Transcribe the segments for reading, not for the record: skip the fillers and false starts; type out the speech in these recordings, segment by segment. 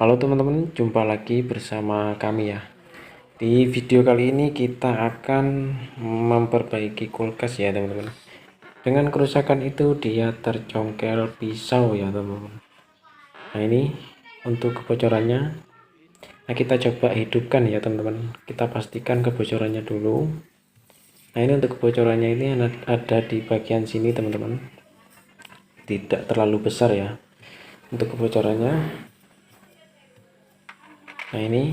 Halo teman-teman, jumpa lagi bersama kami ya. Di video kali ini kita akan memperbaiki kulkas ya teman-teman. Dengan kerusakan itu dia tercongkel pisau ya teman-teman. Nah ini untuk kebocorannya. Nah kita coba hidupkan ya teman-teman. Kita pastikan kebocorannya dulu. Nah ini untuk kebocorannya ini ada di bagian sini teman-teman. Tidak terlalu besar ya untuk kebocorannya. Nah ini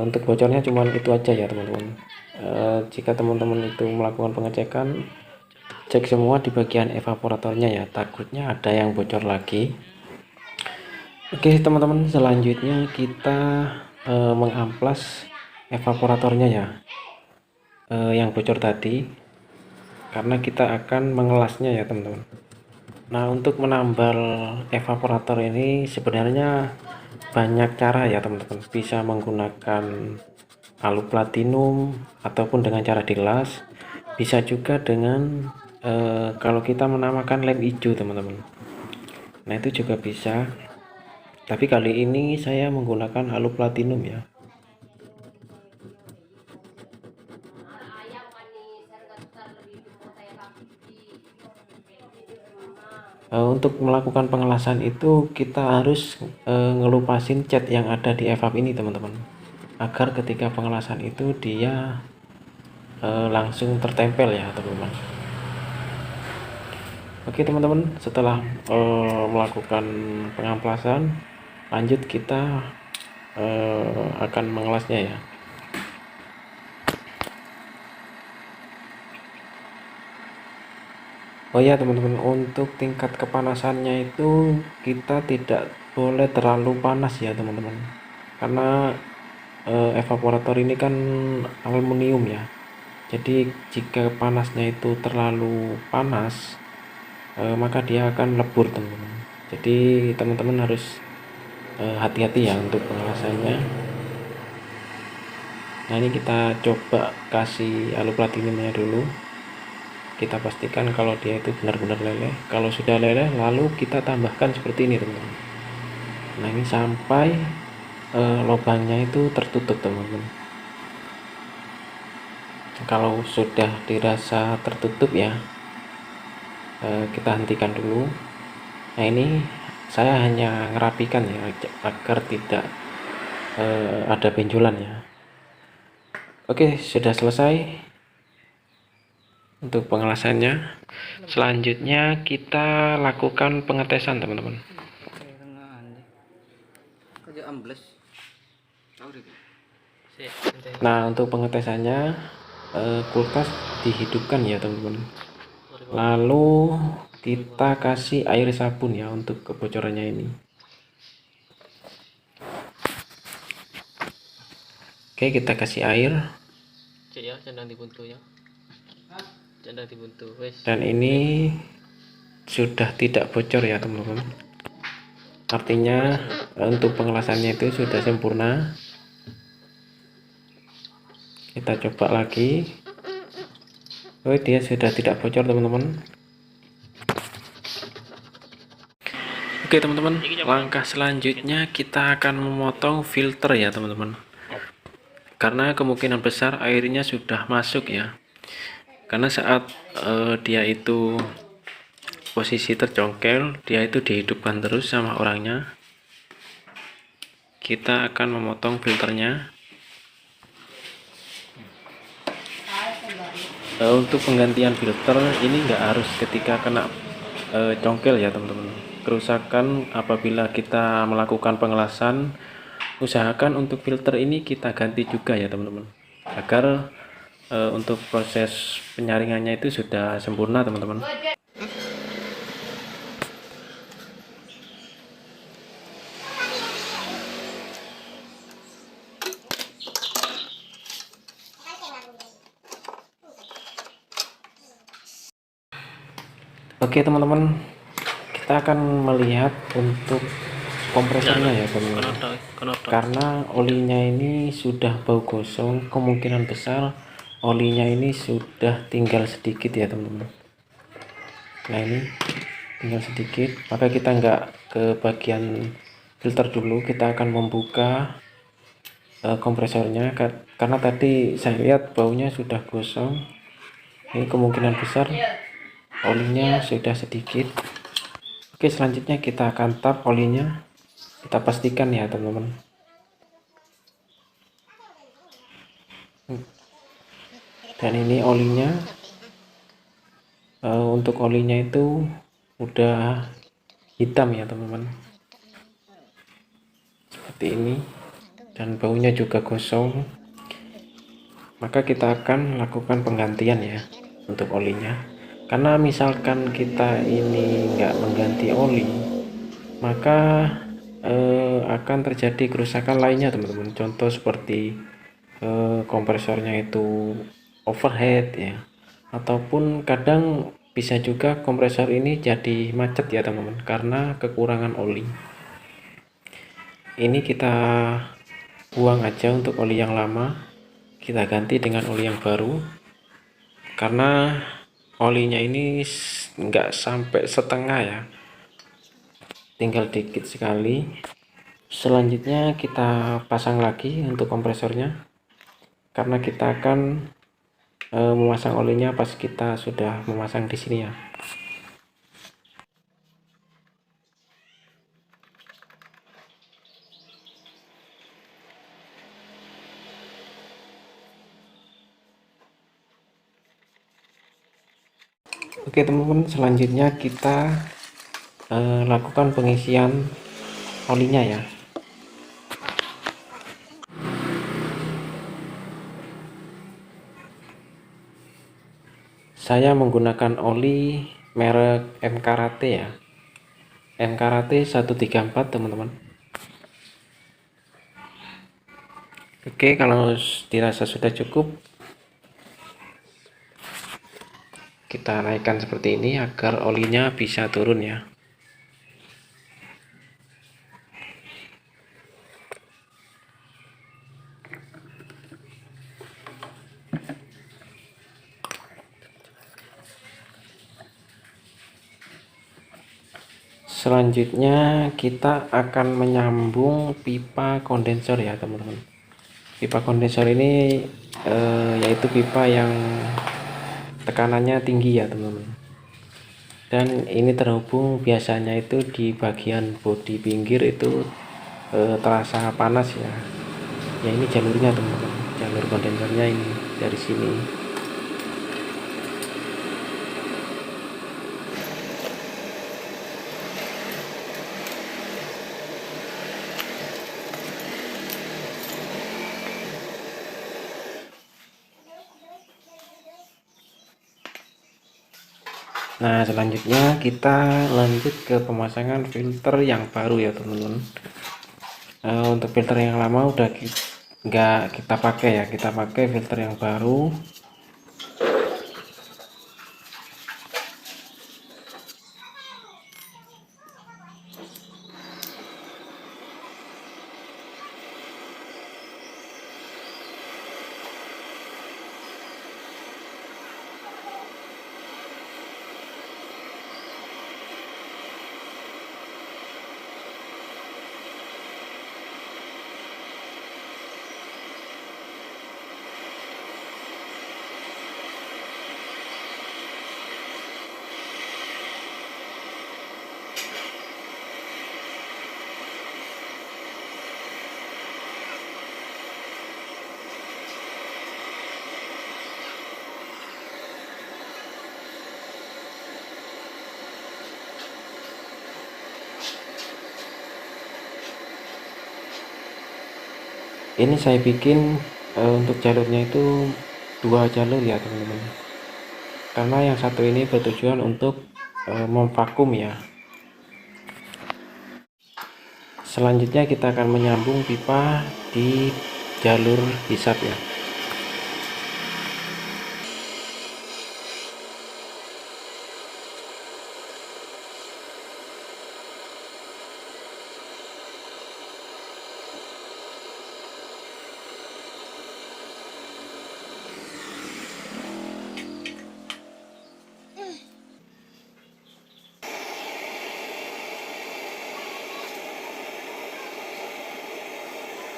untuk bocornya cuma itu aja ya teman-teman. Jika teman-teman itu melakukan pengecekan, cek semua di bagian evaporatornya ya, takutnya ada yang bocor lagi. Oke teman-teman, selanjutnya kita mengamplas evaporatornya ya, yang bocor tadi, karena kita akan mengelasnya ya teman-teman. Nah untuk menambal evaporator ini sebenarnya banyak cara ya teman-teman. Bisa menggunakan alu platinum ataupun dengan cara dilas, bisa juga dengan kalau kita menamakan lem hijau teman-teman. Nah itu juga bisa, tapi kali ini saya menggunakan alu platinum ya. Untuk melakukan pengelasan itu kita harus ngelupasin cat yang ada di evap ini teman-teman, agar ketika pengelasan itu dia langsung tertempel ya teman-teman. Oke teman-teman, setelah melakukan pengamplasan, lanjut kita akan mengelasnya ya. Oh ya teman-teman, untuk tingkat kepanasannya itu kita tidak boleh terlalu panas ya teman-teman, karena evaporator ini kan aluminium ya. Jadi jika panasnya itu terlalu panas, maka dia akan lebur teman-teman. Jadi teman-teman harus hati-hati ya untuk pengelasannya. Nah ini kita coba kasih alu platinumnya dulu, kita pastikan kalau dia itu benar-benar leleh. Kalau sudah leleh lalu kita tambahkan seperti ini teman-teman. Nah ini sampai lubangnya itu tertutup teman-teman. Kalau sudah dirasa tertutup ya, kita hentikan dulu. Nah ini saya hanya ngerapikan ya agar tidak ada benjolan ya. Oke, sudah selesai untuk pengelasannya. Selanjutnya kita lakukan pengetesan teman-teman. Nah untuk pengetesannya, kulkas dihidupkan ya teman-teman, lalu kita kasih air sabun ya untuk kebocorannya ini. Oke, kita kasih air. Dan ini sudah tidak bocor ya teman-teman, artinya untuk pengelasannya itu sudah sempurna. Kita coba lagi. Oh, dia sudah tidak bocor teman-teman. Oke teman-teman, langkah selanjutnya kita akan memotong filter ya teman-teman, karena kemungkinan besar airnya sudah masuk ya. Karena saat dia itu posisi tercongkel, dia itu dihidupkan terus sama orangnya. Kita akan memotong filternya. Untuk penggantian filter ini nggak harus ketika kena congkel ya teman-teman. Kerusakan apabila kita melakukan pengelasan, usahakan untuk filter ini kita ganti juga ya teman-teman, agar untuk proses penyaringannya itu sudah sempurna teman-teman. Oke teman-teman, kita akan melihat untuk kompresornya ya teman-teman, karena olinya ini sudah bau gosong, kemungkinan besar olinya ini sudah tinggal sedikit ya teman-teman. Nah ini tinggal sedikit, maka kita nggak ke bagian filter dulu. Kita akan membuka kompresornya karena tadi saya lihat baunya sudah gosong. Ini kemungkinan besar olinya sudah sedikit. Oke, selanjutnya kita akan tap olinya. Kita pastikan ya teman-teman. Dan ini olinya, untuk olinya itu udah hitam ya teman-teman, seperti ini, dan baunya juga gosong. Maka kita akan lakukan penggantian ya untuk olinya. Karena misalkan kita ini nggak mengganti oli, maka akan terjadi kerusakan lainnya teman-teman. Contoh seperti kompresornya itu overheat ya, ataupun kadang bisa juga kompresor ini jadi macet ya teman-teman karena kekurangan oli. Ini kita buang aja untuk oli yang lama, kita ganti dengan oli yang baru, karena olinya ini nggak sampai setengah ya, tinggal dikit sekali. Selanjutnya kita pasang lagi untuk kompresornya, karena kita akan memasang olinya pas kita sudah memasang di sini ya. Oke teman-teman, selanjutnya kita lakukan pengisian olinya ya. Saya menggunakan oli merek M Karate ya, M Karate 134 teman-teman. Oke, kalau dirasa sudah cukup, kita naikkan seperti ini agar olinya bisa turun ya. Selanjutnya kita akan menyambung pipa kondensor ya teman-teman. Pipa kondensor ini yaitu pipa yang tekanannya tinggi ya teman-teman, dan ini terhubung biasanya itu di bagian bodi pinggir itu terasa panas ya. Ya ini jalurnya teman-teman, jalur kondensernya ini dari sini. Nah, selanjutnya kita lanjut ke pemasangan filter yang baru ya teman-teman. Untuk filter yang lama udah nggak kita pakai ya, kita pakai filter yang baru. Ini saya bikin untuk jalurnya itu 2 jalur ya teman-teman, karena yang satu ini bertujuan untuk memvakum ya. Selanjutnya kita akan menyambung pipa di jalur hisap ya.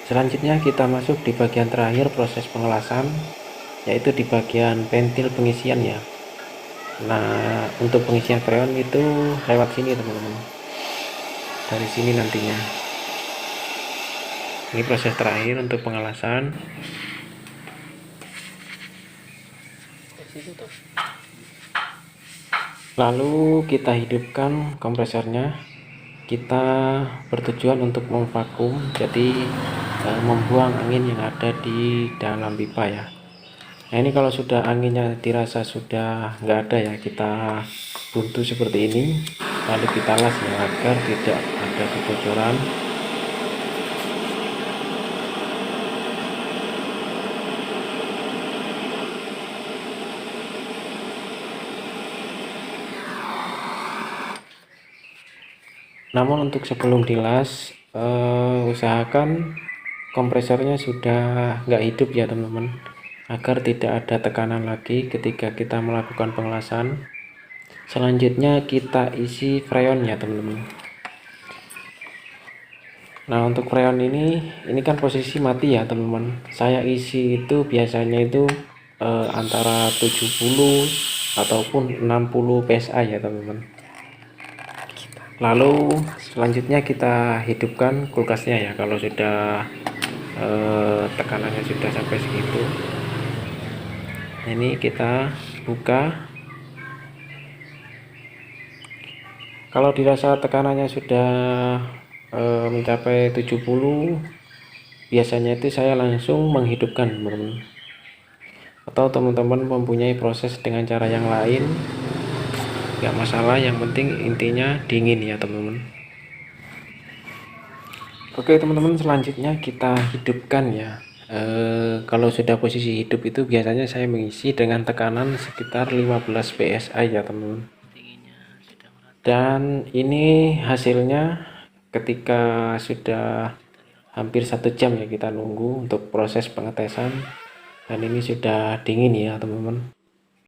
Selanjutnya kita masuk di bagian terakhir proses pengelasan, yaitu di bagian ventil pengisian ya. Nah, untuk pengisian freon itu lewat sini teman-teman, dari sini nantinya. Ini proses terakhir untuk pengelasan. Lalu kita hidupkan kompresornya. Kita bertujuan untuk memvakum, jadi membuang angin yang ada di dalam pipa ya. Nah, ini kalau sudah anginnya dirasa sudah nggak ada ya, kita buntu seperti ini, lalu kita las ya agar tidak ada kebocoran. Namun untuk sebelum dilas, usahakan kompresornya sudah nggak hidup ya teman-teman, agar tidak ada tekanan lagi ketika kita melakukan pengelasan. Selanjutnya kita isi freon ya teman-teman. Nah, untuk freon ini kan posisi mati ya teman-teman. Saya isi itu biasanya itu antara 70 ataupun 60 PSI ya teman-teman. Lalu selanjutnya kita hidupkan kulkasnya ya, kalau sudah tekanannya sudah sampai segitu. Ini kita buka. Kalau dirasa tekanannya sudah mencapai 70, biasanya itu saya langsung menghidupkan teman-teman. Atau teman-teman mempunyai proses dengan cara yang lain, nggak masalah, yang penting intinya dingin ya teman-teman. Oke teman-teman, selanjutnya kita hidupkan ya. Kalau sudah posisi hidup itu biasanya saya mengisi dengan tekanan sekitar 15 PSI ya teman-teman. Dan ini hasilnya ketika sudah hampir 1 jam ya kita nunggu untuk proses pengetesan, dan ini sudah dingin ya teman-teman.